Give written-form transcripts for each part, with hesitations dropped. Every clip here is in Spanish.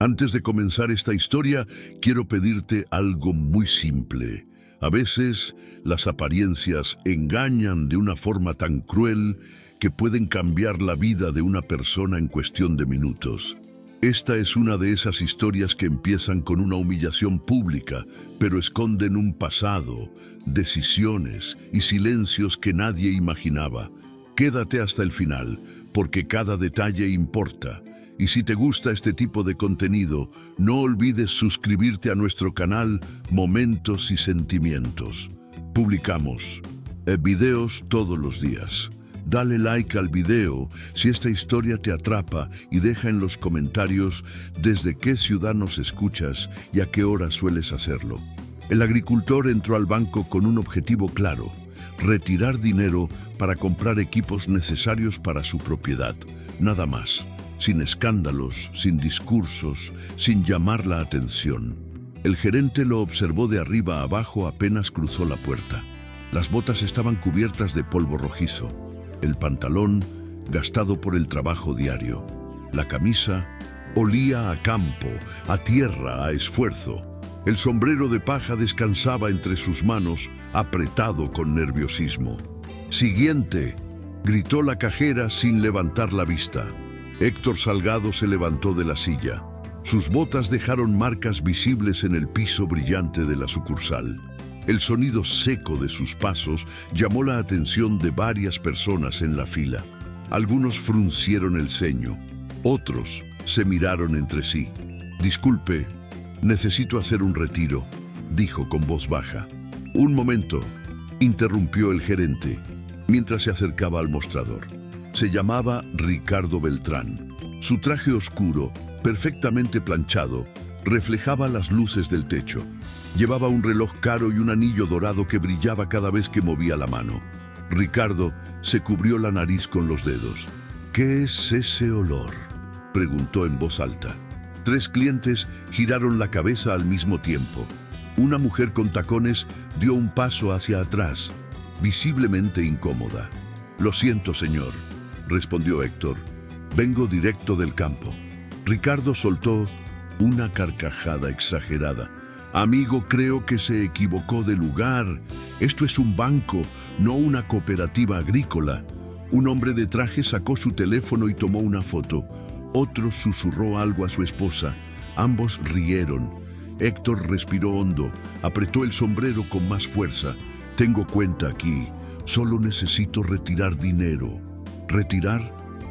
Antes de comenzar esta historia, quiero pedirte algo muy simple. A veces, las apariencias engañan de una forma tan cruel que pueden cambiar la vida de una persona en cuestión de minutos. Esta es una de esas historias que empiezan con una humillación pública, pero esconden un pasado, decisiones y silencios que nadie imaginaba. Quédate hasta el final, porque cada detalle importa. Y si te gusta este tipo de contenido, no olvides suscribirte a nuestro canal Momentos y Sentimientos. Publicamos videos todos los días. Dale like al video si esta historia te atrapa y deja en los comentarios desde qué ciudad nos escuchas y a qué hora sueles hacerlo. El agricultor entró al banco con un objetivo claro: retirar dinero para comprar equipos necesarios para su propiedad. Nada más. Sin escándalos, sin discursos, sin llamar la atención. El gerente lo observó de arriba a abajo apenas cruzó la puerta. Las botas estaban cubiertas de polvo rojizo, el pantalón gastado por el trabajo diario. La camisa olía a campo, a tierra, a esfuerzo. El sombrero de paja descansaba entre sus manos, apretado con nerviosismo. «Siguiente», gritó la cajera sin levantar la vista. Héctor Salgado se levantó de la silla. Sus botas dejaron marcas visibles en el piso brillante de la sucursal. El sonido seco de sus pasos llamó la atención de varias personas en la fila. Algunos fruncieron el ceño, otros se miraron entre sí. «Disculpe, necesito hacer un retiro», dijo con voz baja. «Un momento», interrumpió el gerente, mientras se acercaba al mostrador. Se llamaba Ricardo Beltrán. Su traje oscuro, perfectamente planchado, reflejaba las luces del techo. Llevaba un reloj caro y un anillo dorado que brillaba cada vez que movía la mano. Ricardo se cubrió la nariz con los dedos. «¿Qué es ese olor?», preguntó en voz alta. 3 clientes giraron la cabeza al mismo tiempo. Una mujer con tacones dio un paso hacia atrás, visiblemente incómoda. «Lo siento, señor», respondió Héctor. «Vengo directo del campo». Ricardo soltó una carcajada exagerada. «Amigo, creo que se equivocó de lugar. Esto es un banco, no una cooperativa agrícola». Un hombre de traje sacó su teléfono y tomó una foto. Otro susurró algo a su esposa. Ambos rieron. Héctor respiró hondo, apretó el sombrero con más fuerza. «Tengo cuenta aquí. Solo necesito retirar dinero». «¿Retirar?».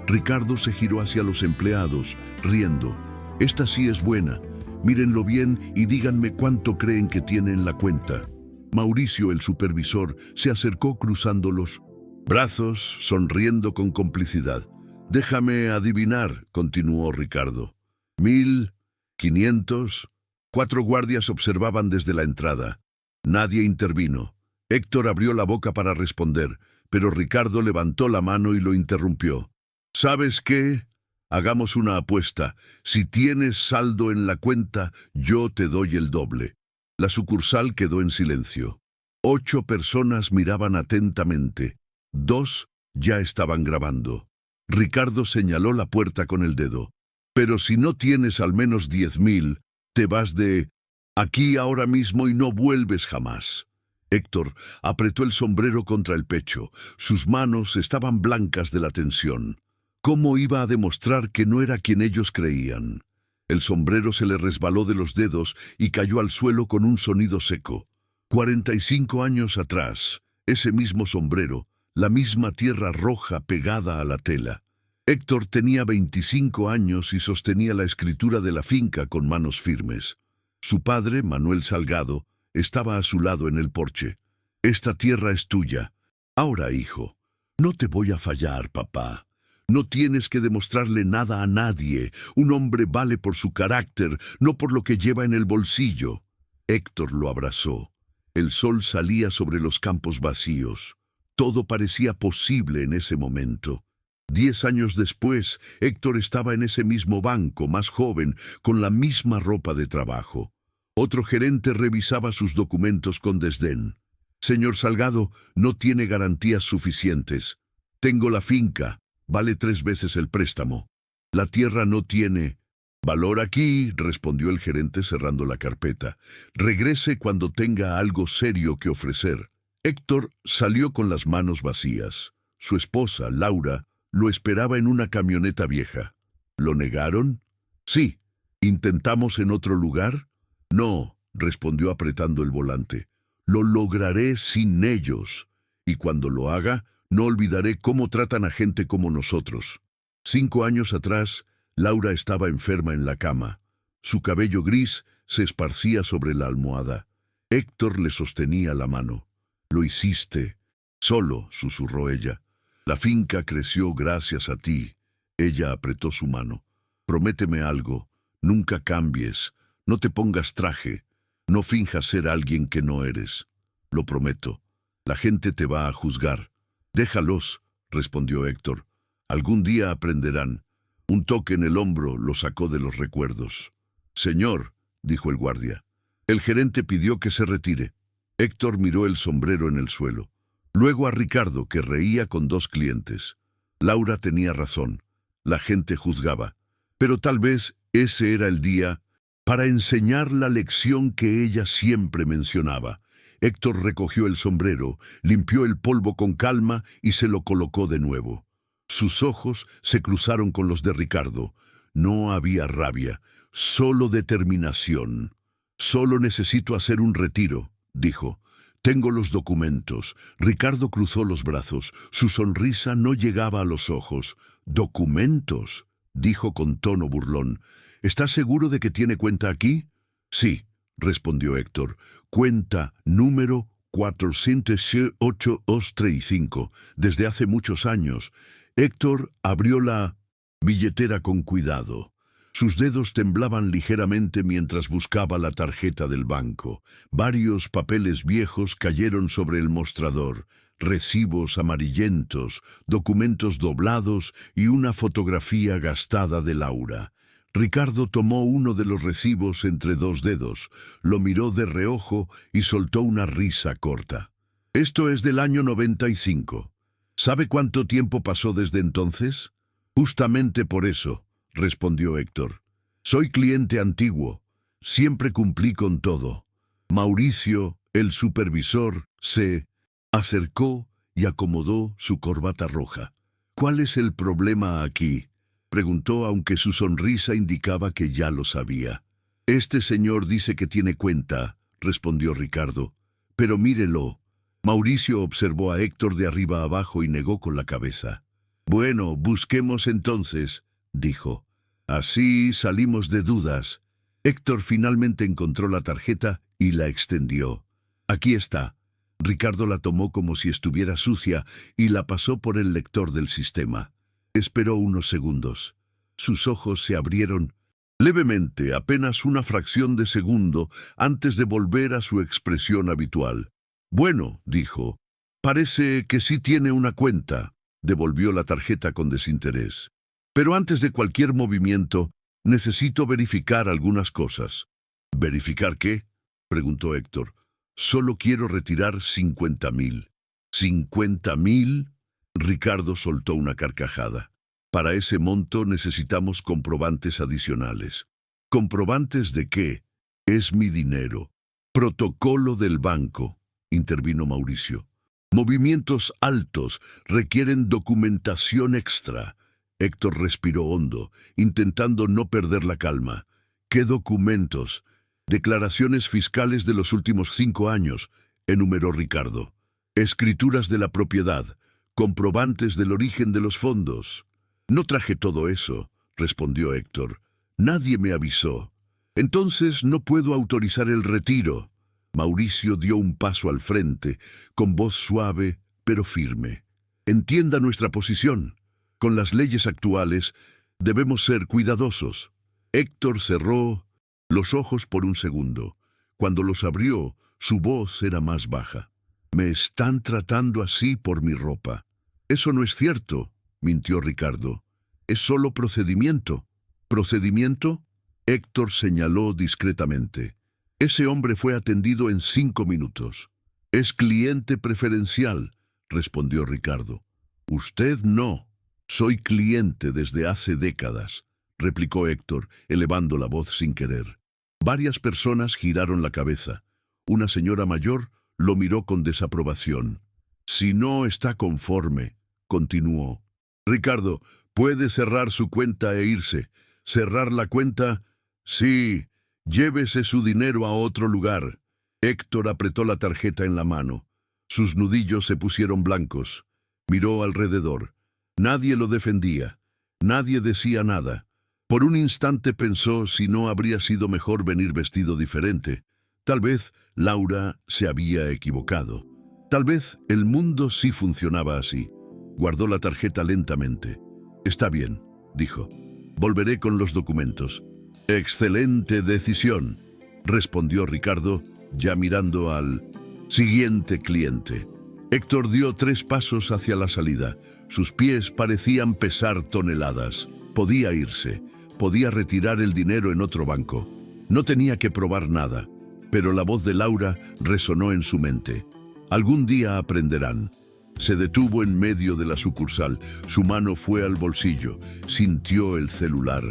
Ricardo se giró hacia los empleados, riendo. «Esta sí es buena. Mírenlo bien y díganme cuánto creen que tiene en la cuenta». Mauricio, el supervisor, se acercó cruzando los brazos, sonriendo con complicidad. «Déjame adivinar», continuó Ricardo. 1.000, 500. 4 guardias observaban desde la entrada. Nadie intervino. Héctor abrió la boca para responder, pero Ricardo levantó la mano y lo interrumpió. «¿Sabes qué? Hagamos una apuesta. Si tienes saldo en la cuenta, yo te doy el doble». La sucursal quedó en silencio. 8 personas miraban atentamente. 2 ya estaban grabando. Ricardo señaló la puerta con el dedo. «Pero si no tienes al menos 10.000, te vas de aquí ahora mismo y no vuelves jamás». Héctor apretó el sombrero contra el pecho. Sus manos estaban blancas de la tensión. ¿Cómo iba a demostrar que no era quien ellos creían? El sombrero se le resbaló de los dedos y cayó al suelo con un sonido seco. 45 años atrás, ese mismo sombrero, la misma tierra roja pegada a la tela. Héctor tenía 25 años y sostenía la escritura de la finca con manos firmes. Su padre, Manuel Salgado, estaba a su lado en el porche. «Esta tierra es tuya. Ahora, hijo, no te voy a fallar, papá. No tienes que demostrarle nada a nadie. Un hombre vale por su carácter, no por lo que lleva en el bolsillo». Héctor lo abrazó. El sol salía sobre los campos vacíos. Todo parecía posible en ese momento. 10 años después, Héctor estaba en ese mismo banco, más joven, con la misma ropa de trabajo. Otro gerente revisaba sus documentos con desdén. «Señor Salgado, no tiene garantías suficientes. Tengo la finca, vale 3 veces el préstamo. La tierra no tiene Valor aquí, respondió el gerente cerrando la carpeta. Regrese cuando tenga algo serio que ofrecer. Héctor salió con las manos vacías. Su esposa, Laura, lo esperaba en una camioneta vieja. ¿Lo negaron? Sí. ¿Intentamos en otro lugar? No, respondió apretando el volante. Lo lograré sin ellos. Y cuando lo haga, no olvidaré cómo tratan a gente como nosotros. 5 años atrás, Laura estaba enferma en la cama. Su cabello gris se esparcía sobre la almohada. Héctor le sostenía la mano. «Lo hiciste. Solo», susurró ella. «La finca creció gracias a ti». Ella apretó su mano. «Prométeme algo. Nunca cambies. No te pongas traje. No finjas ser alguien que no eres». «Lo prometo. La gente te va a juzgar». «Déjalos», respondió Héctor. «Algún día aprenderán». Un toque en el hombro lo sacó de los recuerdos. «Señor», dijo el guardia. El gerente pidió que se retire. Héctor miró el sombrero en el suelo. Luego a Ricardo, que reía con 2 clientes. Laura tenía razón. La gente juzgaba. Pero tal vez ese era el día para enseñar la lección que ella siempre mencionaba. Héctor recogió el sombrero, limpió el polvo con calma y se lo colocó de nuevo. Sus ojos se cruzaron con los de Ricardo. No había rabia, solo determinación. «Solo necesito hacer un retiro», dijo. «Tengo los documentos». Ricardo cruzó los brazos. Su sonrisa no llegaba a los ojos. «¿Documentos?», dijo con tono burlón. «¿Estás seguro de que tiene cuenta aquí?» «Sí», respondió Héctor. «Cuenta número 408-5, desde hace muchos años». Héctor abrió la billetera con cuidado. Sus dedos temblaban ligeramente mientras buscaba la tarjeta del banco. Varios papeles viejos cayeron sobre el mostrador, recibos amarillentos, documentos doblados y una fotografía gastada de Laura. Ricardo tomó uno de los recibos entre 2 dedos, lo miró de reojo y soltó una risa corta. «Esto es del año 95. ¿Sabe cuánto tiempo pasó desde entonces?» «Justamente por eso», respondió Héctor. «Soy cliente antiguo. Siempre cumplí con todo». Mauricio, el supervisor, se acercó y acomodó su corbata roja. «¿Cuál es el problema aquí?», preguntó, aunque su sonrisa indicaba que ya lo sabía. «Este señor dice que tiene cuenta», respondió Ricardo. «Pero mírelo». Mauricio observó a Héctor de arriba abajo y negó con la cabeza. «Bueno, busquemos entonces», dijo. «Así salimos de dudas». Héctor finalmente encontró la tarjeta y la extendió. «Aquí está». Ricardo la tomó como si estuviera sucia y la pasó por el lector del sistema. Esperó unos segundos. Sus ojos se abrieron levemente, apenas una fracción de segundo, antes de volver a su expresión habitual. «Bueno», dijo, «parece que sí tiene una cuenta». Devolvió la tarjeta con desinterés. «Pero antes de cualquier movimiento, necesito verificar algunas cosas». «¿Verificar qué?», preguntó Héctor. «Solo quiero retirar 50.000». «¿50.000?» Ricardo soltó una carcajada. «Para ese monto necesitamos comprobantes adicionales». «¿Comprobantes de qué?». «Es mi dinero». «Protocolo del banco», intervino Mauricio. «Movimientos altos requieren documentación extra». Héctor respiró hondo, intentando no perder la calma. «¿Qué documentos?». «Declaraciones fiscales de los últimos 5 años», enumeró Ricardo. «Escrituras de la propiedad, comprobantes del origen de los fondos». «No traje todo eso», respondió Héctor. «Nadie me avisó». «Entonces no puedo autorizar el retiro». Mauricio dio un paso al frente, con voz suave pero firme. «Entienda nuestra posición. Con las leyes actuales debemos ser cuidadosos». Héctor cerró los ojos por un segundo. Cuando los abrió, su voz era más baja. «Me están tratando así por mi ropa». «Eso no es cierto», mintió Ricardo. «Es solo procedimiento». «¿Procedimiento?». Héctor señaló discretamente. «Ese hombre fue atendido en 5 minutos». «Es cliente preferencial», respondió Ricardo. «Usted no. Soy cliente desde hace décadas». replicó Héctor, elevando la voz sin querer. Varias personas giraron la cabeza. Una señora mayor lo miró con desaprobación. Si no está conforme, continuó. Ricardo, puede cerrar su cuenta e irse. ¿Cerrar la cuenta? Sí, llévese su dinero a otro lugar. Héctor apretó la tarjeta en la mano. Sus nudillos se pusieron blancos. Miró alrededor. Nadie lo defendía. Nadie decía nada. Por un instante pensó si no habría sido mejor venir vestido diferente. Tal vez Laura se había equivocado. Tal vez el mundo sí funcionaba así. Guardó la tarjeta lentamente. Está bien, dijo. Volveré con los documentos. Excelente decisión, respondió Ricardo, ya mirando al siguiente cliente. Héctor dio 3 pasos hacia la salida. Sus pies parecían pesar toneladas. Podía irse. Podía retirar el dinero en otro banco. No tenía que probar nada. Pero la voz de Laura resonó en su mente. Algún día aprenderán. Se detuvo en medio de la sucursal. Su mano fue al bolsillo. Sintió el celular.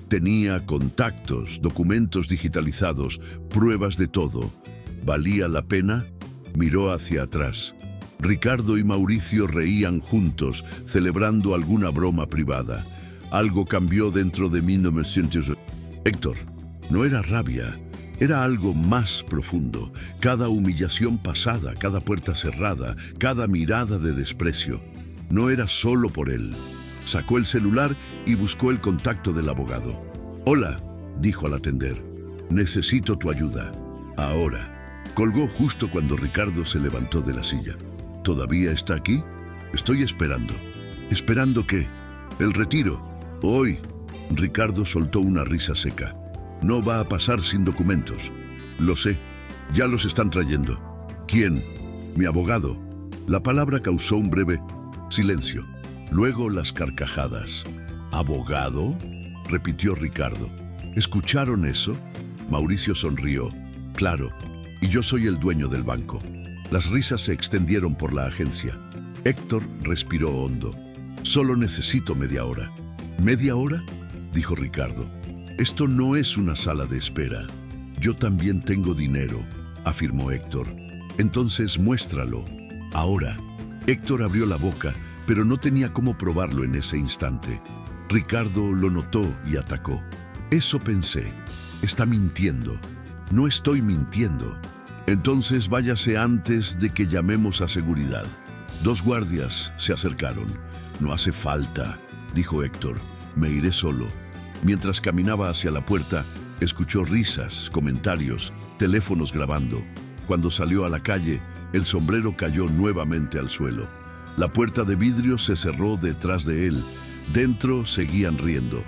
Tenía contactos, documentos digitalizados, pruebas de todo. ¿Valía la pena? Miró hacia atrás. Ricardo y Mauricio reían juntos, celebrando alguna broma privada. Algo cambió dentro de mí, no me siento... Héctor, no era rabia. Era algo más profundo. Cada humillación pasada, cada puerta cerrada, cada mirada de desprecio. No era solo por él. Sacó el celular y buscó el contacto del abogado. Hola, dijo al atender. Necesito tu ayuda. Ahora. Colgó justo cuando Ricardo se levantó de la silla. ¿Todavía está aquí? Estoy esperando. ¿Esperando qué? El retiro. Hoy. Ricardo soltó una risa seca. No va a pasar sin documentos. Lo sé. Ya los están trayendo. ¿Quién? Mi abogado. La palabra causó un breve silencio. Luego las carcajadas. ¿Abogado?, repitió Ricardo. ¿Escucharon eso? Mauricio sonrió. Claro, y yo soy el dueño del banco. Las risas se extendieron por la agencia. Héctor respiró hondo. Solo necesito media hora. ¿Media hora?, dijo Ricardo. Esto no es una sala de espera. Yo también tengo dinero, afirmó Héctor. Entonces muéstralo. Ahora. Héctor abrió la boca, pero no tenía cómo probarlo en ese instante. Ricardo lo notó y atacó. Eso pensé. Está mintiendo. No estoy mintiendo. Entonces váyase antes de que llamemos a seguridad. 2 guardias se acercaron. No hace falta, dijo Héctor. Me iré solo. Mientras caminaba hacia la puerta, escuchó risas, comentarios, teléfonos grabando. Cuando salió a la calle, el sombrero cayó nuevamente al suelo. La puerta de vidrio se cerró detrás de él. Dentro seguían riendo.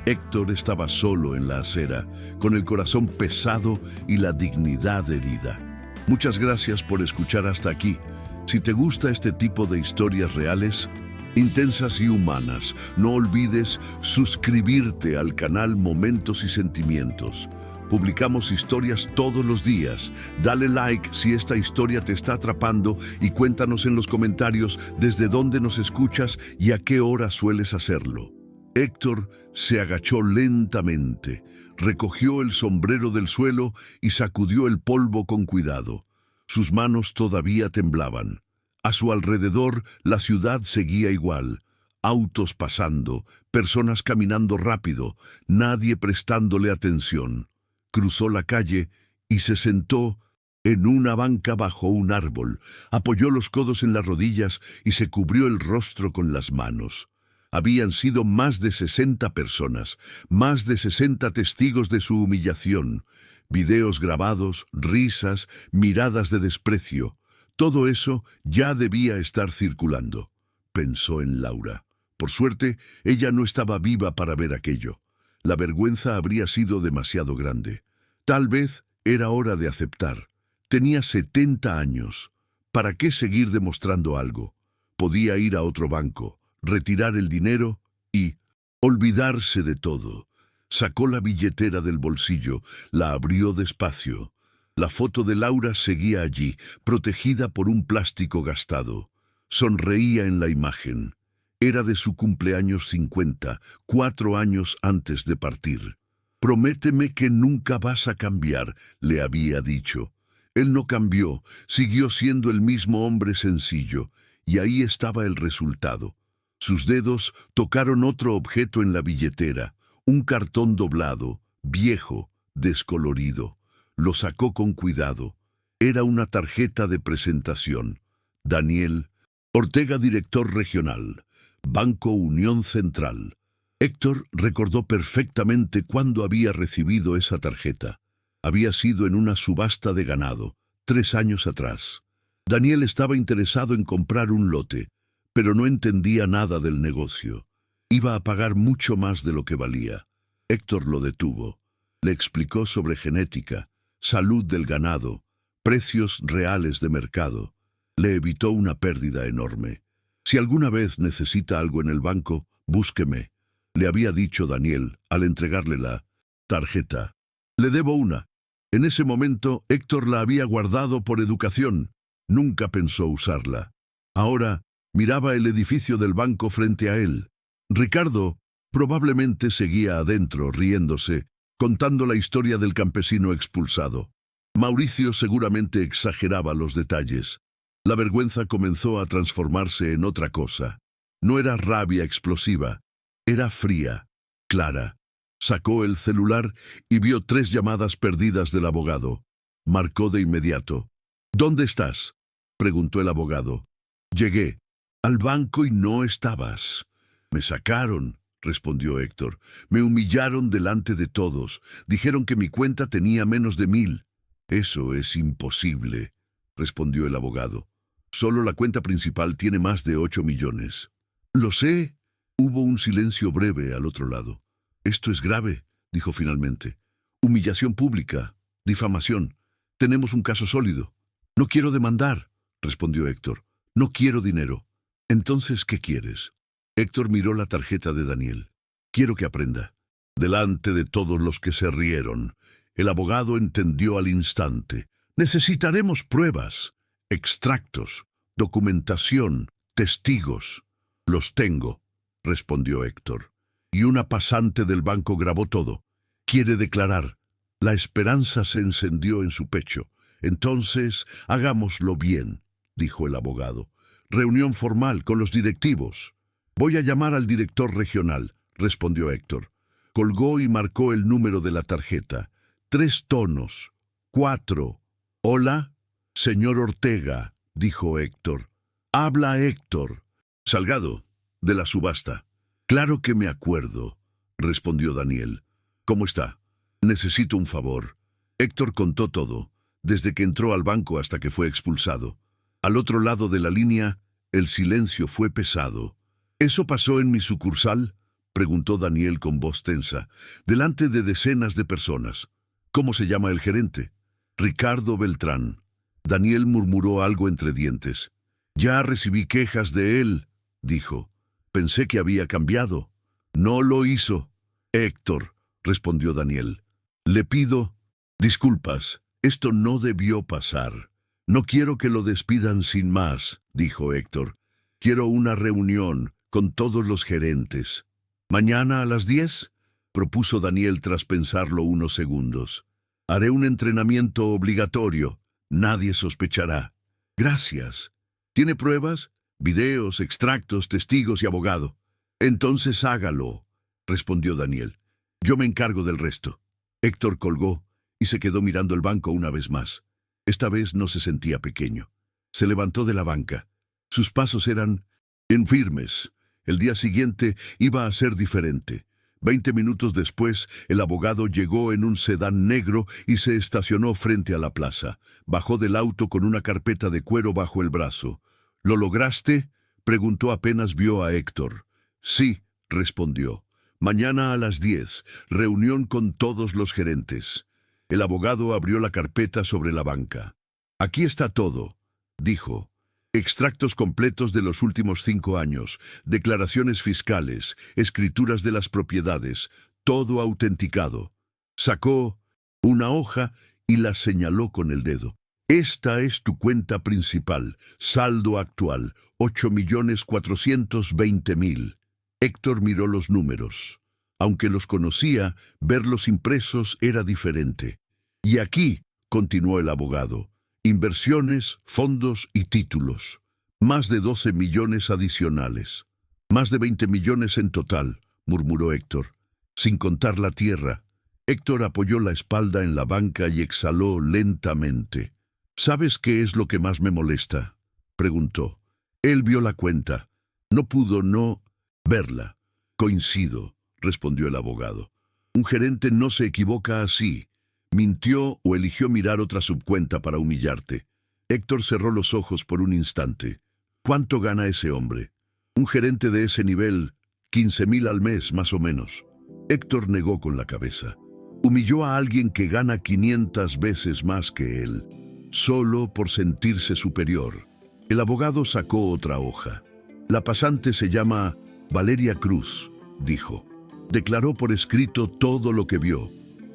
Héctor estaba solo en la acera, con el corazón pesado y la dignidad herida. Muchas gracias por escuchar hasta aquí. Si te gusta este tipo de historias reales, intensas y humanas, no olvides suscribirte al canal Momentos y Sentimientos. Publicamos historias todos los días. Dale like si esta historia te está atrapando y cuéntanos en los comentarios desde dónde nos escuchas y a qué hora sueles hacerlo. Héctor se agachó lentamente, recogió el sombrero del suelo y sacudió el polvo con cuidado. Sus manos todavía temblaban. A su alrededor la ciudad seguía igual. Autos pasando, personas caminando rápido, nadie prestándole atención. Cruzó la calle y se sentó en una banca bajo un árbol. Apoyó los codos en las rodillas y se cubrió el rostro con las manos. Habían sido más de 60 personas, más de 60 testigos de su humillación. Videos grabados, risas, miradas de desprecio. Todo eso ya debía estar circulando. Pensó en Laura. Por suerte, ella no estaba viva para ver aquello. La vergüenza habría sido demasiado grande. Tal vez era hora de aceptar. Tenía 70 años. ¿Para qué seguir demostrando algo? Podía ir a otro banco, retirar el dinero y olvidarse de todo. Sacó la billetera del bolsillo, la abrió despacio. La foto de Laura seguía allí, protegida por un plástico gastado. Sonreía en la imagen. Era de su cumpleaños 50, 4 años antes de partir. «Prométeme que nunca vas a cambiar», le había dicho. Él no cambió, siguió siendo el mismo hombre sencillo, y ahí estaba el resultado. Sus dedos tocaron otro objeto en la billetera, un cartón doblado, viejo, descolorido. Lo sacó con cuidado. Era una tarjeta de presentación. Daniel Ortega, director regional, Banco Unión Central. Héctor recordó perfectamente cuándo había recibido esa tarjeta. Había sido en una subasta de ganado, 3 años atrás. Daniel estaba interesado en comprar un lote, pero no entendía nada del negocio. Iba a pagar mucho más de lo que valía. Héctor lo detuvo. Le explicó sobre genética, salud del ganado, precios reales de mercado. Le evitó una pérdida enorme. «Si alguna vez necesita algo en el banco, búsqueme», le había dicho Daniel al entregarle la tarjeta. «Le debo una». En ese momento, Héctor la había guardado por educación. Nunca pensó usarla. Ahora, miraba el edificio del banco frente a él. Ricardo probablemente seguía adentro, riéndose, contando la historia del campesino expulsado. Mauricio seguramente exageraba los detalles. La vergüenza comenzó a transformarse en otra cosa. No era rabia explosiva, era fría, clara. Sacó el celular y vio 3 llamadas perdidas del abogado. Marcó de inmediato. «¿Dónde estás?», preguntó el abogado. «Llegué al banco y no estabas». «Me sacaron», respondió Héctor. «Me humillaron delante de todos. Dijeron que mi cuenta tenía menos de 1000. «Eso es imposible», respondió el abogado. «Solo la cuenta principal tiene más de 8 millones». «Lo sé». Hubo un silencio breve al otro lado. «Esto es grave», dijo finalmente. «Humillación pública, difamación. Tenemos un caso sólido». «No quiero demandar», respondió Héctor. «No quiero dinero». «Entonces, ¿qué quieres?». Héctor miró la tarjeta de Daniel. «Quiero que aprenda». Delante de todos los que se rieron, el abogado entendió al instante. «Necesitaremos pruebas, extractos, documentación, testigos». «Los tengo», respondió Héctor. «Y una pasante del banco grabó todo. Quiere declarar». La esperanza se encendió en su pecho. «Entonces, hagámoslo bien», dijo el abogado. «Reunión formal con los directivos». «Voy a llamar al director regional», respondió Héctor. Colgó y marcó el número de la tarjeta. 3 tonos. 4. «Hola, señor Ortega», dijo Héctor. «Habla Héctor». «Salgado, de la subasta». «Claro que me acuerdo», respondió Daniel. «¿Cómo está? Necesito un favor». Héctor contó todo, desde que entró al banco hasta que fue expulsado. Al otro lado de la línea, el silencio fue pesado. «¿Eso pasó en mi sucursal?», preguntó Daniel con voz tensa, delante de decenas de personas. «¿Cómo se llama el gerente?». «Ricardo Beltrán». Daniel murmuró algo entre dientes. «Ya recibí quejas de él», dijo. «Pensé que había cambiado». «No lo hizo». «Héctor», respondió Daniel. «Le pido disculpas. Esto no debió pasar». «No quiero que lo despidan sin más», dijo Héctor. «Quiero una reunión con todos los gerentes». «¿Mañana a las 10? propuso Daniel tras pensarlo unos segundos. «Haré un entrenamiento obligatorio. Nadie sospechará». «Gracias. ¿Tiene pruebas? Videos, extractos, testigos y abogado». «Entonces hágalo», respondió Daniel. «Yo me encargo del resto». Héctor colgó y se quedó mirando el banco una vez más. Esta vez no se sentía pequeño. Se levantó de la banca. Sus pasos eran infirmes. El día siguiente iba a ser diferente. 20 minutos después, el abogado llegó en un sedán negro y se estacionó frente a la plaza. Bajó del auto con una carpeta de cuero bajo el brazo. «¿Lo lograste?», preguntó apenas vio a Héctor. «Sí», respondió. «Mañana a las 10, reunión con todos los gerentes». El abogado abrió la carpeta sobre la banca. «Aquí está todo», dijo. «Extractos completos de los últimos 5 años, declaraciones fiscales, escrituras de las propiedades, todo autenticado». Sacó una hoja y la señaló con el dedo. Esta es tu cuenta principal, saldo actual, 8.420.000. Héctor miró los números. Aunque los conocía, verlos impresos era diferente. Y aquí, continuó el abogado, inversiones, fondos y títulos. Más de 12 millones adicionales. Más de 20 millones en total, murmuró Héctor, sin contar la tierra. Héctor apoyó la espalda en la banca y exhaló lentamente. ¿Sabes qué es lo que más me molesta?, preguntó. Él vio la cuenta. No pudo no verla. Coincido, respondió el abogado. Un gerente no se equivoca así. Mintió o eligió mirar otra subcuenta para humillarte. Héctor cerró los ojos por un instante. ¿Cuánto gana ese hombre? Un gerente de ese nivel, 15.000 al mes, más o menos. Héctor negó con la cabeza. Humilló a alguien que gana 500 veces más que él, solo por sentirse superior. El abogado sacó otra hoja. La pasante se llama Valeria Cruz, dijo. Declaró por escrito todo lo que vio,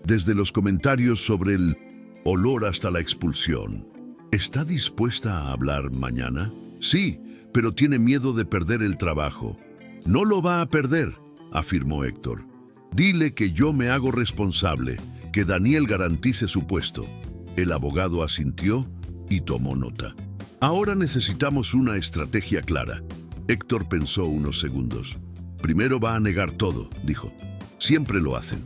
desde los comentarios sobre el olor hasta la expulsión. ¿Está dispuesta a hablar mañana? Sí, pero tiene miedo de perder el trabajo. No lo va a perder, afirmó Héctor. Dile que yo me hago responsable, que Daniel garantice su puesto. El abogado asintió y tomó nota. Ahora necesitamos una estrategia clara. Héctor pensó unos segundos. Primero va a negar todo, dijo. Siempre lo hacen.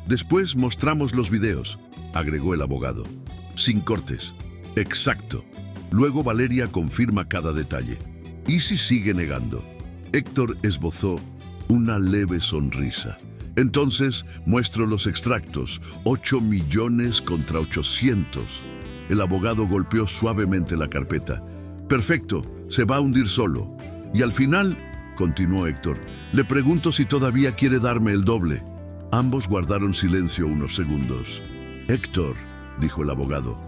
Después mostramos los videos, agregó el abogado. Sin cortes. Exacto. Luego Valeria confirma cada detalle. ¿Y si sigue negando? Héctor esbozó una leve sonrisa. Entonces muestro los extractos. 8 millones contra 800. El abogado golpeó suavemente la carpeta. Perfecto, se va a hundir solo. Y al final, continuó Héctor, le pregunto si todavía quiere darme el doble. Ambos guardaron silencio unos segundos. Héctor, dijo el abogado,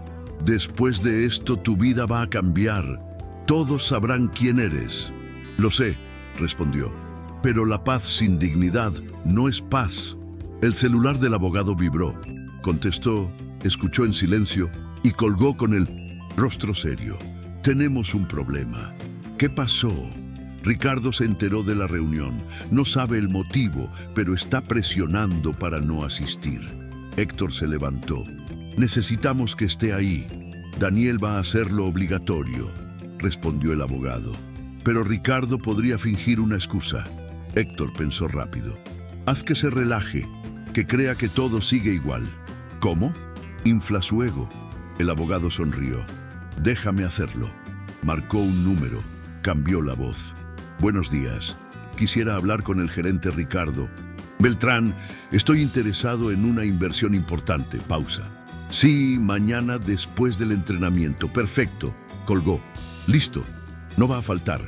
después de esto tu vida va a cambiar. Todos sabrán quién eres. Lo sé, respondió. Pero la paz sin dignidad no es paz. El celular del abogado vibró. Contestó, escuchó en silencio y colgó con el rostro serio. Tenemos un problema. ¿Qué pasó? Ricardo se enteró de la reunión. No sabe el motivo, pero está presionando para no asistir. Héctor se levantó. Necesitamos que esté ahí. Daniel va a hacerlo obligatorio, respondió el abogado. Pero Ricardo podría fingir una excusa. Héctor pensó rápido. Haz que se relaje, que crea que todo sigue igual. ¿Cómo? Infla su ego. El abogado sonrió. Déjame hacerlo. Marcó un número. Cambió la voz. Buenos días. Quisiera hablar con el gerente Ricardo. Beltrán, estoy interesado en una inversión importante. Pausa. Sí, mañana después del entrenamiento. Perfecto. Colgó. Listo. No va a faltar.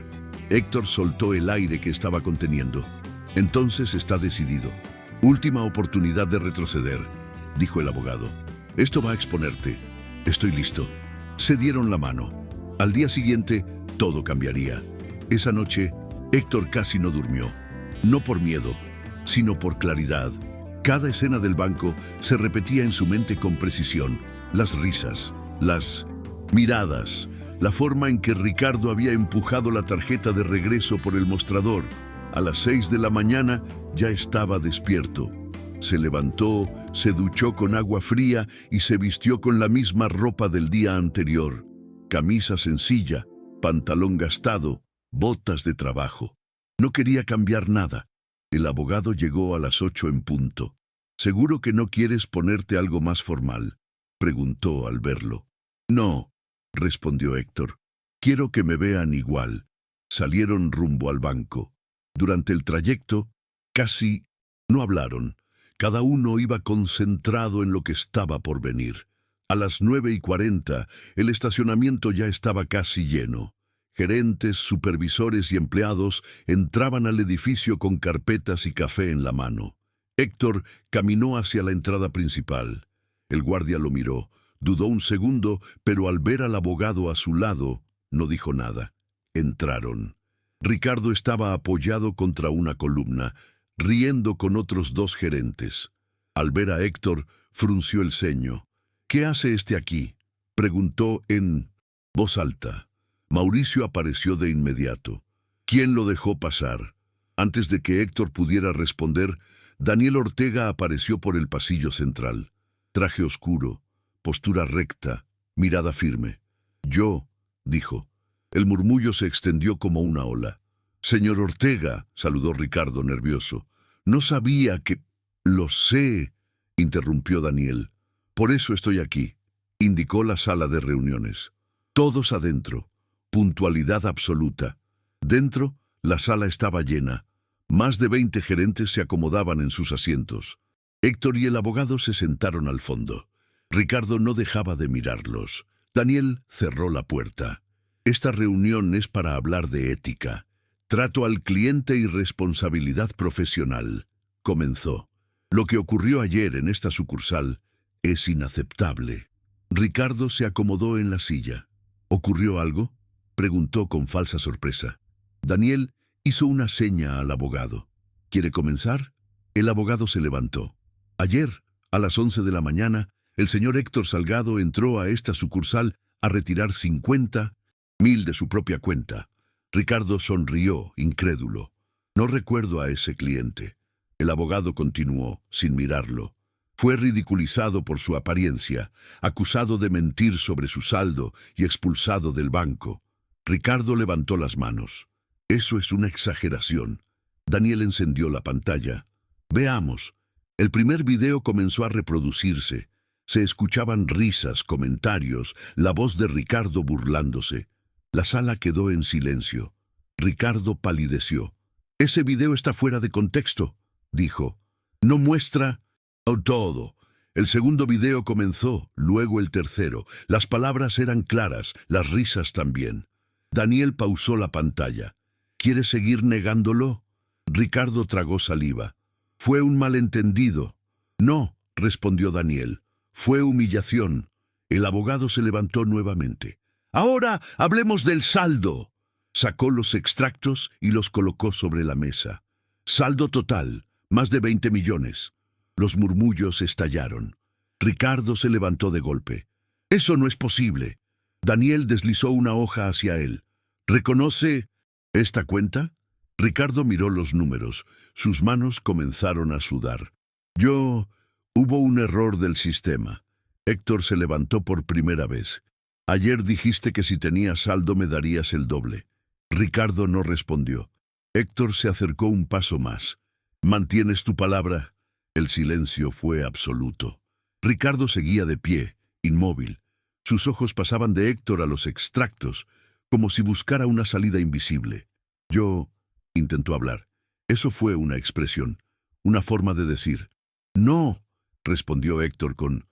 Héctor soltó el aire que estaba conteniendo. Entonces está decidido. Última oportunidad de retroceder, dijo el abogado. Esto va a exponerte. Estoy listo. Se dieron la mano. Al día siguiente, todo cambiaría. Esa noche, Héctor casi no durmió. No por miedo, sino por claridad. Cada escena del banco se repetía en su mente con precisión. Las risas, las miradas, la forma en que Ricardo había empujado la tarjeta de regreso por el mostrador. A las 6 de la mañana ya estaba despierto. Se levantó, se duchó con agua fría y se vistió con la misma ropa del día anterior. Camisa sencilla, pantalón gastado, botas de trabajo. No quería cambiar nada. El abogado llegó a las 8 en punto. ¿Seguro que no quieres ponerte algo más formal?, preguntó al verlo. No, respondió Héctor. Quiero que me vean igual. Salieron rumbo al banco. Durante el trayecto, casi no hablaron. Cada uno iba concentrado en lo que estaba por venir. A las 9:40, el estacionamiento ya estaba casi lleno. Gerentes, supervisores y empleados entraban al edificio con carpetas y café en la mano. Héctor caminó hacia la entrada principal. El guardia lo miró. Dudó un segundo, pero al ver al abogado a su lado, no dijo nada. Entraron. Ricardo estaba apoyado contra una columna, riendo con otros 2 gerentes. Al ver a Héctor, frunció el ceño. ¿Qué hace este aquí?, Preguntó en voz alta. Mauricio apareció de inmediato. ¿Quién lo dejó pasar? Antes de que Héctor pudiera responder, Daniel Ortega apareció por el pasillo central. Traje oscuro, postura recta, mirada firme. «Yo», dijo. El murmullo se extendió como una ola. «Señor Ortega», saludó Ricardo nervioso. «No sabía que...» «Lo sé», interrumpió Daniel. «Por eso estoy aquí», indicó la sala de reuniones. Todos adentro. Puntualidad absoluta. Dentro, la sala estaba llena. Más de 20 gerentes se acomodaban en sus asientos. Héctor y el abogado se sentaron al fondo. Ricardo no dejaba de mirarlos. Daniel cerró la puerta. «Esta reunión es para hablar de ética, trato al cliente y responsabilidad profesional», comenzó. «Lo que ocurrió ayer en esta sucursal es inaceptable». Ricardo se acomodó en la silla. «¿Ocurrió algo?», preguntó con falsa sorpresa. Daniel hizo una seña al abogado. «¿Quiere comenzar?». El abogado se levantó. «Ayer, a las 11 de la mañana, el señor Héctor Salgado entró a esta sucursal a retirar 50.000 de su propia cuenta». Ricardo sonrió, incrédulo. «No recuerdo a ese cliente». El abogado continuó, sin mirarlo. «Fue ridiculizado por su apariencia, acusado de mentir sobre su saldo y expulsado del banco». Ricardo levantó las manos. «Eso es una exageración». Daniel encendió la pantalla. «Veamos». El primer video comenzó a reproducirse. Se escuchaban risas, comentarios, la voz de Ricardo burlándose. La sala quedó en silencio. Ricardo palideció. «Ese video está fuera de contexto», dijo. «No muestra todo». El segundo video comenzó, luego el tercero. Las palabras eran claras, las risas también. Daniel pausó la pantalla. «¿Quiere seguir negándolo?». Ricardo tragó saliva. «Fue un malentendido». «No», respondió Daniel. «Fue humillación». El abogado se levantó nuevamente. «Ahora hablemos del saldo». Sacó los extractos y los colocó sobre la mesa. «Saldo total, más de 20 millones». Los murmullos estallaron. Ricardo se levantó de golpe. «Eso no es posible». Daniel deslizó una hoja hacia él. «¿Reconoce esta cuenta?». Ricardo miró los números. Sus manos comenzaron a sudar. «Hubo un error del sistema». Héctor se levantó por primera vez. «Ayer dijiste que si tenía saldo me darías el doble». Ricardo no respondió. Héctor se acercó un paso más. «¿Mantienes tu palabra?». El silencio fue absoluto. Ricardo seguía de pie, inmóvil. Sus ojos pasaban de Héctor a los extractos, como si buscara una salida invisible. Intentó hablar. Eso fue una expresión, una forma de decir. «No», respondió Héctor con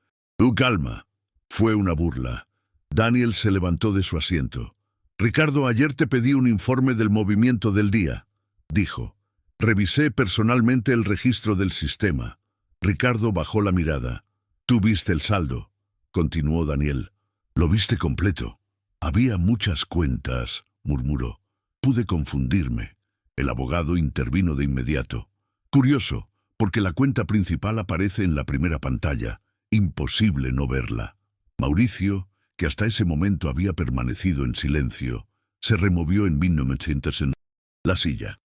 calma. Fue una burla. Daniel se levantó de su asiento. «Ricardo, ayer te pedí un informe del movimiento del día», dijo. «Revisé personalmente el registro del sistema». Ricardo bajó la mirada. «Tú viste el saldo», continuó Daniel. «Lo viste completo». «Había muchas cuentas», murmuró. «Pude confundirme». El abogado intervino de inmediato. «Curioso, porque la cuenta principal aparece en la primera pantalla. Imposible no verla». Mauricio, que hasta ese momento había permanecido en silencio, se removió en la silla.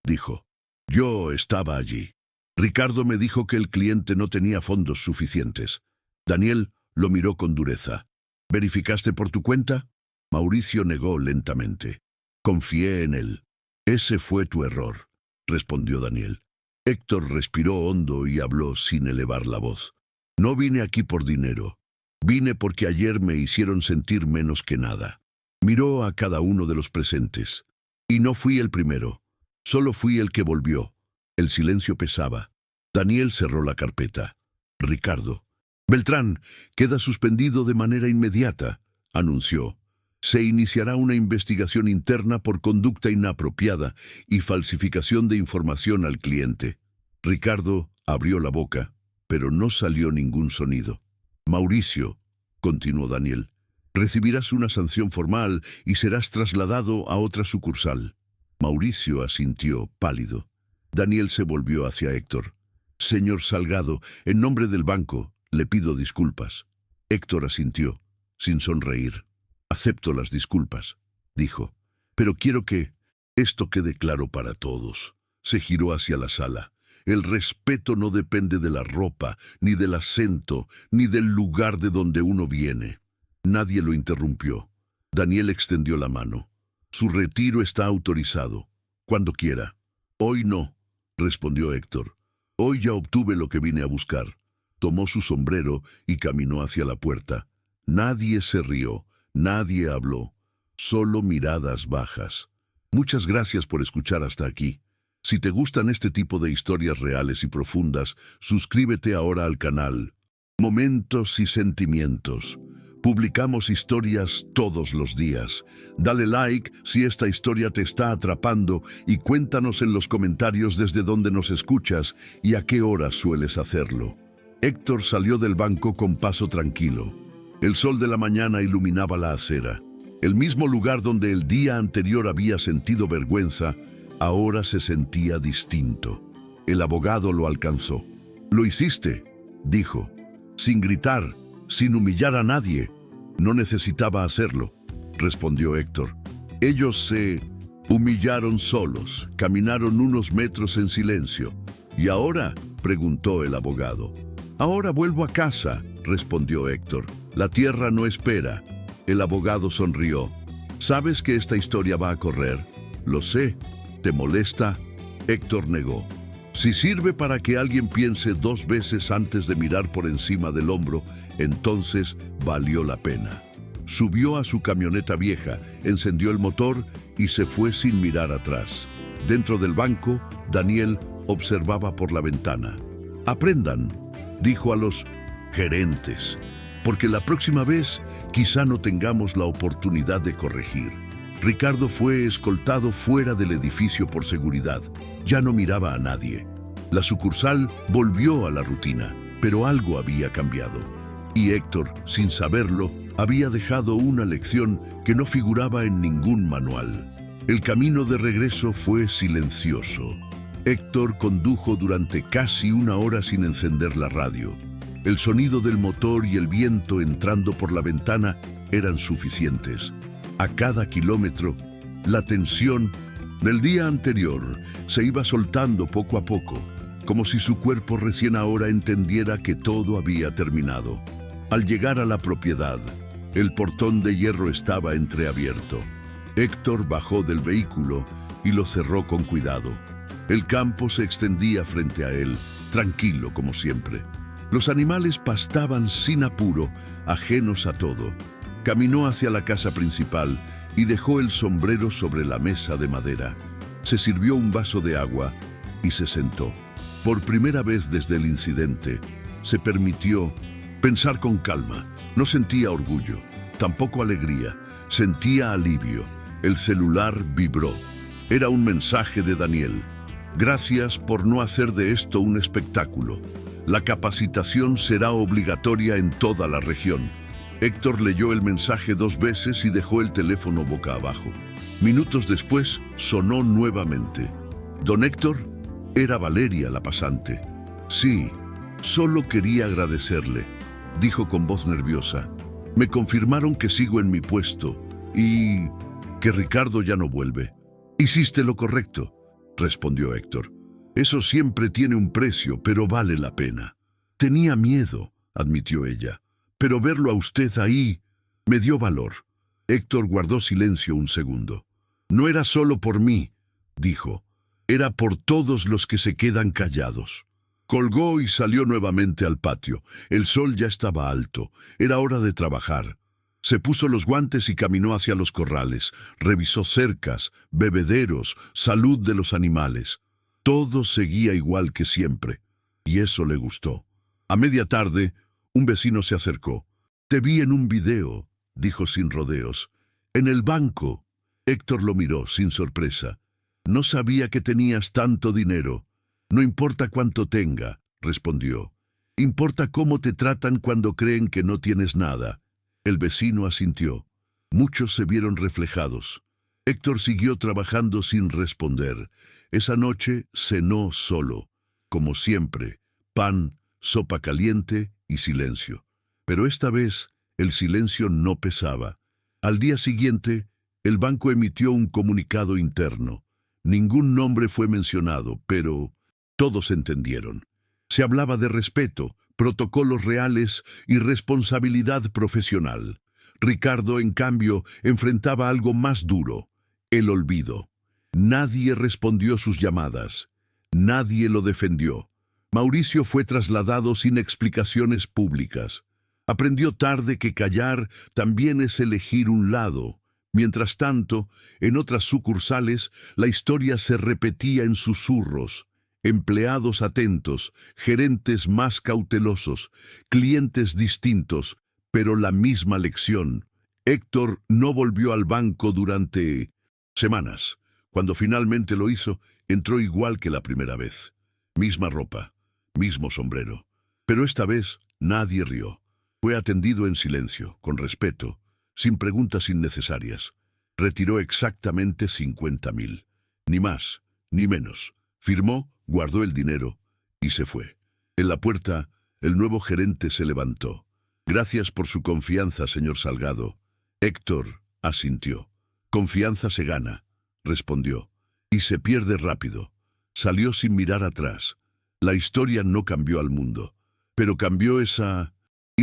Dijo. «Yo estaba allí. Ricardo me dijo que el cliente no tenía fondos suficientes». Daniel lo miró con dureza. «¿Verificaste por tu cuenta?». Mauricio negó lentamente. «Confié en él». «Ese fue tu error», respondió Daniel. Héctor respiró hondo y habló sin elevar la voz. «No vine aquí por dinero. Vine porque ayer me hicieron sentir menos que nada». Miró a cada uno de los presentes. «Y no fui el primero. Solo fui el que volvió». El silencio pesaba. Daniel cerró la carpeta. «Ricardo». «Beltrán, queda suspendido de manera inmediata», anunció. «Se iniciará una investigación interna por conducta inapropiada y falsificación de información al cliente». Ricardo abrió la boca, pero no salió ningún sonido. «Mauricio», continuó Daniel, «recibirás una sanción formal y serás trasladado a otra sucursal». Mauricio asintió, pálido. Daniel se volvió hacia Héctor. «Señor Salgado, en nombre del banco, le pido disculpas». Héctor asintió, sin sonreír. «Acepto las disculpas», dijo, «pero quiero que esto quede claro para todos». Se giró hacia la sala. El respeto no depende de la ropa, ni del acento, ni del lugar de donde uno viene. Nadie lo interrumpió. Daniel extendió la mano. «Su retiro está autorizado. Cuando quiera». «Hoy no», respondió Héctor. «Hoy ya obtuve lo que vine a buscar». Tomó su sombrero y caminó hacia la puerta. Nadie se rió, nadie habló, solo miradas bajas. Muchas gracias por escuchar hasta aquí. Si te gustan este tipo de historias reales y profundas, suscríbete ahora al canal. Momentos y sentimientos. Publicamos historias todos los días. Dale like si esta historia te está atrapando y cuéntanos en los comentarios desde dónde nos escuchas y a qué hora sueles hacerlo. Héctor salió del banco con paso tranquilo. El sol de la mañana iluminaba la acera. El mismo lugar donde el día anterior había sentido vergüenza, ahora se sentía distinto. El abogado lo alcanzó. «Lo hiciste», dijo, «sin gritar, sin humillar a nadie». «No necesitaba hacerlo», respondió Héctor. «Ellos se humillaron solos, caminaron unos metros en silencio». «¿Y ahora?», preguntó el abogado. «Ahora vuelvo a casa», respondió Héctor. «La tierra no espera». El abogado sonrió. «¿Sabes que esta historia va a correr?» «Lo sé». «¿Te molesta?». Héctor negó. «Si sirve para que alguien piense 2 veces antes de mirar por encima del hombro, entonces valió la pena». Subió a su camioneta vieja, encendió el motor y se fue sin mirar atrás. Dentro del banco, Daniel observaba por la ventana. «Aprendan», dijo a los gerentes, «porque la próxima vez quizá no tengamos la oportunidad de corregir». Ricardo fue escoltado fuera del edificio por seguridad. Ya no miraba a nadie. La sucursal volvió a la rutina, pero algo había cambiado. Y Héctor, sin saberlo, había dejado una lección que no figuraba en ningún manual. El camino de regreso fue silencioso. Héctor condujo durante casi 1 hora sin encender la radio. El sonido del motor y el viento entrando por la ventana eran suficientes. A cada kilómetro, la tensión del día anterior se iba soltando poco a poco, como si su cuerpo recién ahora entendiera que todo había terminado. Al llegar a la propiedad, el portón de hierro estaba entreabierto. Héctor bajó del vehículo y lo cerró con cuidado. El campo se extendía frente a él, tranquilo como siempre. Los animales pastaban sin apuro, ajenos a todo. Caminó hacia la casa principal y dejó el sombrero sobre la mesa de madera. Se sirvió un vaso de agua y se sentó. Por primera vez desde el incidente, se permitió pensar con calma. No sentía orgullo, tampoco alegría, sentía alivio. El celular vibró. Era un mensaje de Daniel. «Gracias por no hacer de esto un espectáculo. La capacitación será obligatoria en toda la región». Héctor leyó el mensaje 2 veces y dejó el teléfono boca abajo. Minutos después, sonó nuevamente. «¿Don Héctor?» Era Valeria, la pasante. «Sí, solo quería agradecerle», dijo con voz nerviosa. «Me confirmaron que sigo en mi puesto y que Ricardo ya no vuelve». «Hiciste lo correcto», respondió Héctor. «Eso siempre tiene un precio, pero vale la pena». «Tenía miedo», admitió ella, «pero verlo a usted ahí me dio valor». Héctor guardó silencio un segundo. «No era solo por mí», dijo. «Era por todos los que se quedan callados». Colgó y salió nuevamente al patio. El sol ya estaba alto. Era hora de trabajar. Se puso los guantes y caminó hacia los corrales. Revisó cercas, bebederos, salud de los animales. Todo seguía igual que siempre. Y eso le gustó. A media tarde, un vecino se acercó. «Te vi en un video», dijo sin rodeos. «En el banco». Héctor lo miró sin sorpresa. «No sabía que tenías tanto dinero». «No importa cuánto tenga», respondió. «Importa cómo te tratan cuando creen que no tienes nada». El vecino asintió. Muchos se vieron reflejados. Héctor siguió trabajando sin responder. Esa noche cenó solo. Como siempre, pan, sopa caliente y silencio. Pero esta vez el silencio no pesaba. Al día siguiente, el banco emitió un comunicado interno. Ningún nombre fue mencionado, pero todos entendieron. Se hablaba de respeto, protocolos reales y responsabilidad profesional. Ricardo, en cambio, enfrentaba algo más duro: el olvido. Nadie respondió sus llamadas. Nadie lo defendió. Mauricio fue trasladado sin explicaciones públicas. Aprendió tarde que callar también es elegir un lado. Mientras tanto, en otras sucursales, la historia se repetía en susurros. Empleados atentos, gerentes más cautelosos, clientes distintos, pero la misma lección. Héctor no volvió al banco durante semanas. Cuando finalmente lo hizo, entró igual que la primera vez. Misma ropa, mismo sombrero. Pero esta vez nadie rió. Fue atendido en silencio, con respeto, sin preguntas innecesarias. Retiró exactamente 50.000. Ni más, ni menos. Firmó, guardó el dinero y se fue. En la puerta, el nuevo gerente se levantó. «Gracias por su confianza, señor Salgado». Héctor asintió. «Confianza se gana», respondió, «y se pierde rápido». Salió sin mirar atrás. La historia no cambió al mundo, pero cambió esa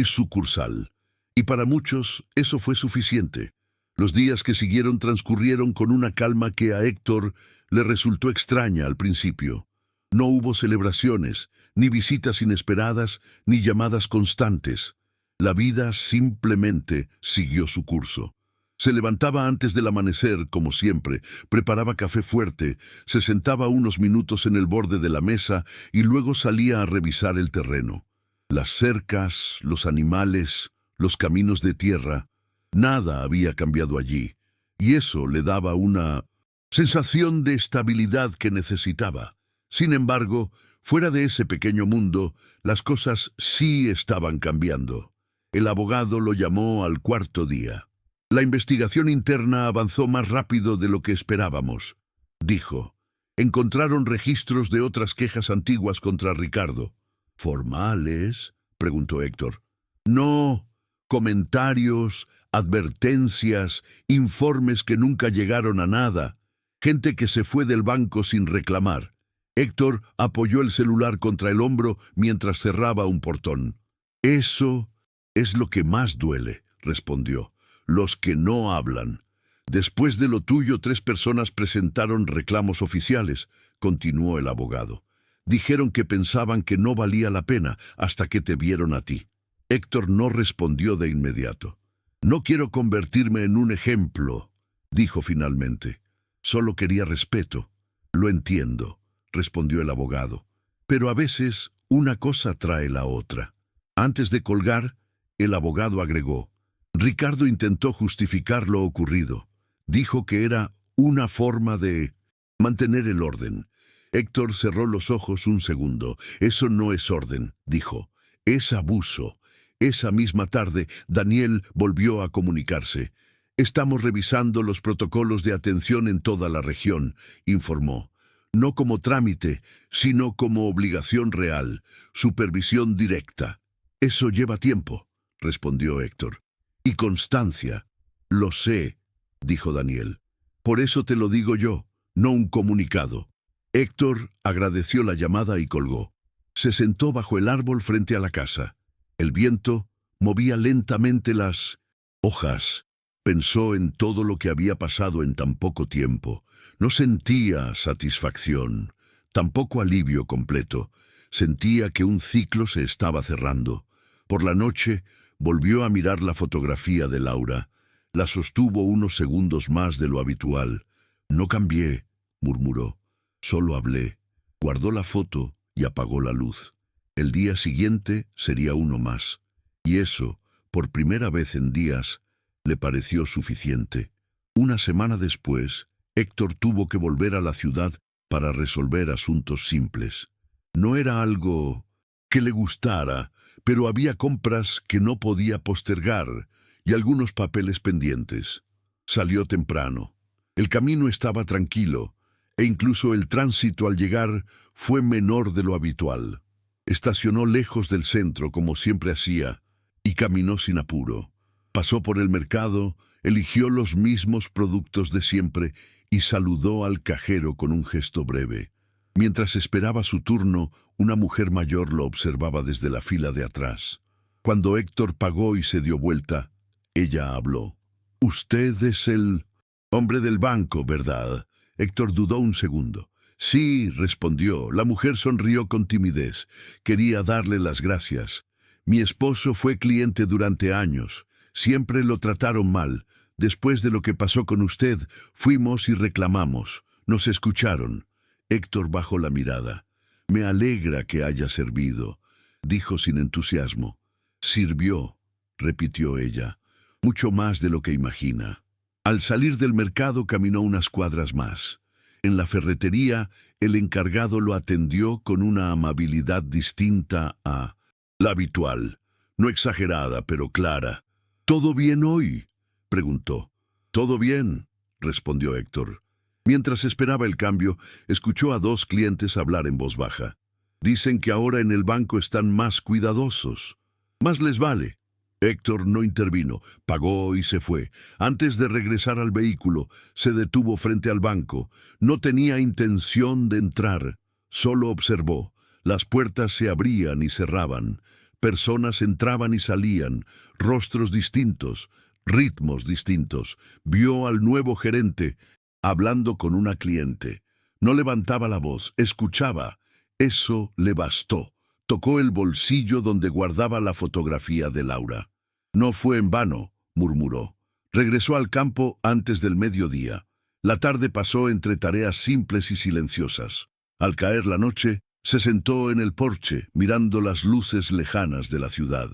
sucursal. Y para muchos eso fue suficiente. Los días que siguieron transcurrieron con una calma que a Héctor le resultó extraña al principio. No hubo celebraciones, ni visitas inesperadas, ni llamadas constantes. La vida simplemente siguió su curso. Se levantaba antes del amanecer, como siempre, preparaba café fuerte, se sentaba unos minutos en el borde de la mesa y luego salía a revisar el terreno. Las cercas, los animales, los caminos de tierra, nada había cambiado allí, y eso le daba una sensación de estabilidad que necesitaba. Sin embargo, fuera de ese pequeño mundo, las cosas sí estaban cambiando. El abogado lo llamó al cuarto día. «La investigación interna avanzó más rápido de lo que esperábamos», dijo. «Encontraron registros de otras quejas antiguas contra Ricardo». «¿Formales?», preguntó Héctor. «No, comentarios, advertencias, informes que nunca llegaron a nada. Gente que se fue del banco sin reclamar». Héctor apoyó el celular contra el hombro mientras cerraba un portón. «Eso es lo que más duele», respondió. «Los que no hablan. Después de lo tuyo, 3 personas presentaron reclamos oficiales», continuó el abogado. «Dijeron que pensaban que no valía la pena hasta que te vieron a ti». Héctor no respondió de inmediato. «No quiero convertirme en un ejemplo», dijo finalmente. «Solo quería respeto». «Lo entiendo», respondió el abogado. «Pero a veces una cosa trae la otra». Antes de colgar, el abogado agregó: «Ricardo intentó justificar lo ocurrido. Dijo que era una forma de mantener el orden». Héctor cerró los ojos un segundo. «Eso no es orden», dijo. «Es abuso». Esa misma tarde, Daniel volvió a comunicarse. «Estamos revisando los protocolos de atención en toda la región», informó. «No como trámite, sino como obligación real, supervisión directa». «Eso lleva tiempo», respondió Héctor. «Y constancia». «Lo sé», dijo Daniel. «Por eso te lo digo yo, no un comunicado». Héctor agradeció la llamada y colgó. Se sentó bajo el árbol frente a la casa. El viento movía lentamente las hojas. Pensó en todo lo que había pasado en tan poco tiempo. No sentía satisfacción, tampoco alivio completo. Sentía que un ciclo se estaba cerrando. Por la noche volvió a mirar la fotografía de Laura. La sostuvo unos segundos más de lo habitual. «No cambié», murmuró. «Solo hablé». Guardó la foto y apagó la luz. El día siguiente sería uno más. Y eso, por primera vez en días, le pareció suficiente. Una semana después, Héctor tuvo que volver a la ciudad para resolver asuntos simples. No era algo que le gustara, pero había compras que no podía postergar y algunos papeles pendientes. Salió temprano. El camino estaba tranquilo, e incluso el tránsito al llegar fue menor de lo habitual. Estacionó lejos del centro, como siempre hacía, y caminó sin apuro. Pasó por el mercado, eligió los mismos productos de siempre y saludó al cajero con un gesto breve. Mientras esperaba su turno, una mujer mayor lo observaba desde la fila de atrás. Cuando Héctor pagó y se dio vuelta, ella habló. «Usted es el hombre del banco, ¿verdad?» Héctor dudó un segundo. «Sí», respondió. La mujer sonrió con timidez. Quería darle las gracias. «Mi esposo fue cliente durante años. Siempre lo trataron mal. Después de lo que pasó con usted, fuimos y reclamamos. Nos escucharon». Héctor bajó la mirada. «Me alegra que haya servido», dijo sin entusiasmo. «Sirvió», repitió ella, «mucho más de lo que imagina». Al salir del mercado caminó unas cuadras más. En la ferretería, el encargado lo atendió con una amabilidad distinta a la habitual, no exagerada, pero clara. «¿Todo bien hoy?», preguntó. «Todo bien», respondió Héctor. Mientras esperaba el cambio, escuchó a dos clientes hablar en voz baja. «Dicen que ahora en el banco están más cuidadosos. Más les vale». Héctor no intervino, pagó y se fue. Antes de regresar al vehículo, se detuvo frente al banco. No tenía intención de entrar, solo observó. Las puertas se abrían y cerraban. Personas entraban y salían, rostros distintos, ritmos distintos. Vio al nuevo gerente hablando con una cliente. No levantaba la voz, escuchaba. Eso le bastó. Tocó el bolsillo donde guardaba la fotografía de Laura. «No fue en vano», murmuró. Regresó al campo antes del mediodía. La tarde pasó entre tareas simples y silenciosas. Al caer la noche, se sentó en el porche, mirando las luces lejanas de la ciudad.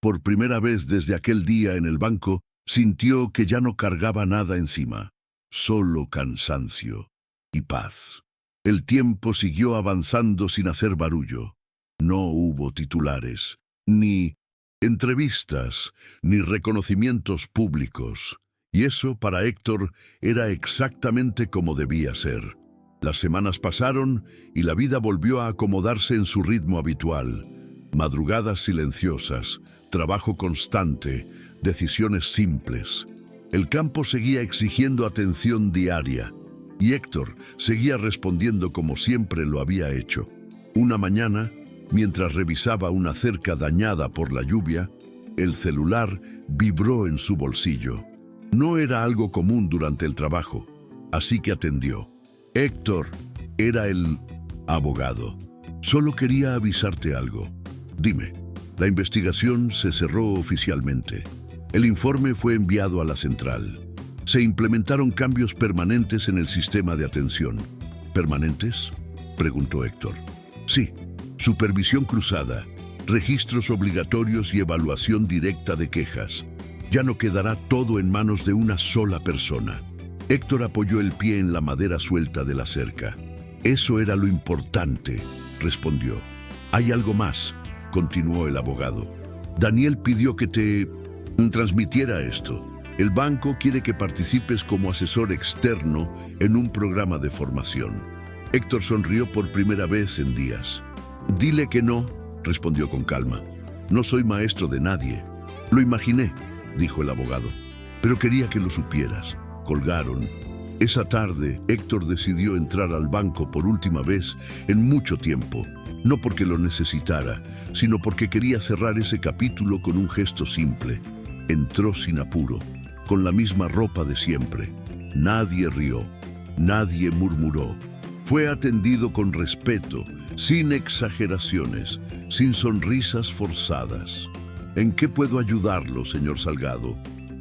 Por primera vez desde aquel día en el banco, sintió que ya no cargaba nada encima. Solo cansancio y paz. El tiempo siguió avanzando sin hacer barullo. No hubo titulares, ni entrevistas, ni reconocimientos públicos. Y eso, para Héctor, era exactamente como debía ser. Las semanas pasaron y la vida volvió a acomodarse en su ritmo habitual. Madrugadas silenciosas, trabajo constante, decisiones simples. El campo seguía exigiendo atención diaria, y Héctor seguía respondiendo como siempre lo había hecho. Una mañana, mientras revisaba una cerca dañada por la lluvia, el celular vibró en su bolsillo. No era algo común durante el trabajo, así que atendió. «Héctor», era el abogado. «Solo quería avisarte algo». «Dime». La investigación se cerró oficialmente. El informe fue enviado a la central. Se implementaron cambios permanentes en el sistema de atención. ¿Permanentes?, preguntó Héctor. «Sí. Supervisión cruzada, registros obligatorios y evaluación directa de quejas. Ya no quedará todo en manos de una sola persona». Héctor apoyó el pie en la madera suelta de la cerca. «Eso era lo importante», respondió. «Hay algo más», continuó el abogado. «Daniel pidió que te transmitiera esto. El banco quiere que participes como asesor externo en un programa de formación». Héctor sonrió por primera vez en días. «Dile que no», respondió con calma. «No soy maestro de nadie». «Lo imaginé», dijo el abogado, «pero quería que lo supieras». Colgaron. Esa tarde, Héctor decidió entrar al banco por última vez en mucho tiempo. No porque lo necesitara, sino porque quería cerrar ese capítulo con un gesto simple. Entró sin apuro, con la misma ropa de siempre. Nadie rió, nadie murmuró. Fue atendido con respeto, sin exageraciones, sin sonrisas forzadas. «¿En qué puedo ayudarlo, señor Salgado?»,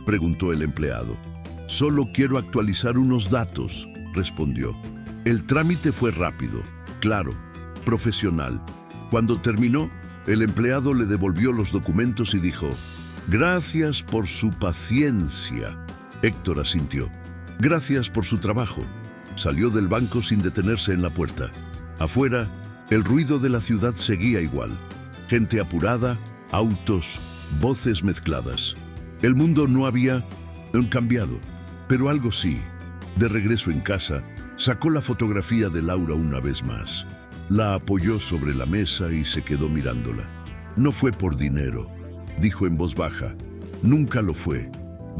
preguntó el empleado. «Solo quiero actualizar unos datos», respondió. El trámite fue rápido, claro, profesional. Cuando terminó, el empleado le devolvió los documentos y dijo: «Gracias por su paciencia». Héctor asintió. «Gracias por su trabajo». Salió del banco sin detenerse en la puerta. Afuera, el ruido de la ciudad seguía igual. Gente apurada, autos, voces mezcladas. El mundo no había cambiado, pero algo sí. De regreso en casa, sacó la fotografía de Laura una vez más. La apoyó sobre la mesa y se quedó mirándola. No fue por dinero, dijo en voz baja. Nunca lo fue.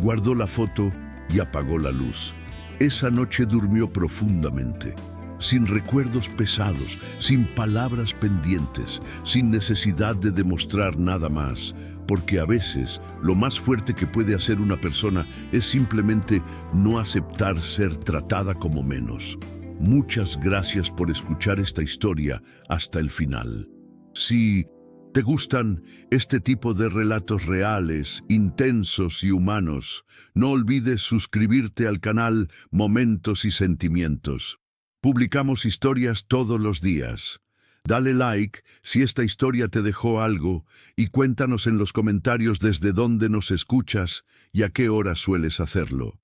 Guardó la foto y apagó la luz. Esa noche durmió profundamente, sin recuerdos pesados, sin palabras pendientes, sin necesidad de demostrar nada más, porque a veces lo más fuerte que puede hacer una persona es simplemente no aceptar ser tratada como menos. Muchas gracias por escuchar esta historia hasta el final. Si te gustan este tipo de relatos reales, intensos y humanos, no olvides suscribirte al canal Momentos y Sentimientos. Publicamos historias todos los días. Dale like si esta historia te dejó algo y cuéntanos en los comentarios desde dónde nos escuchas y a qué hora sueles hacerlo.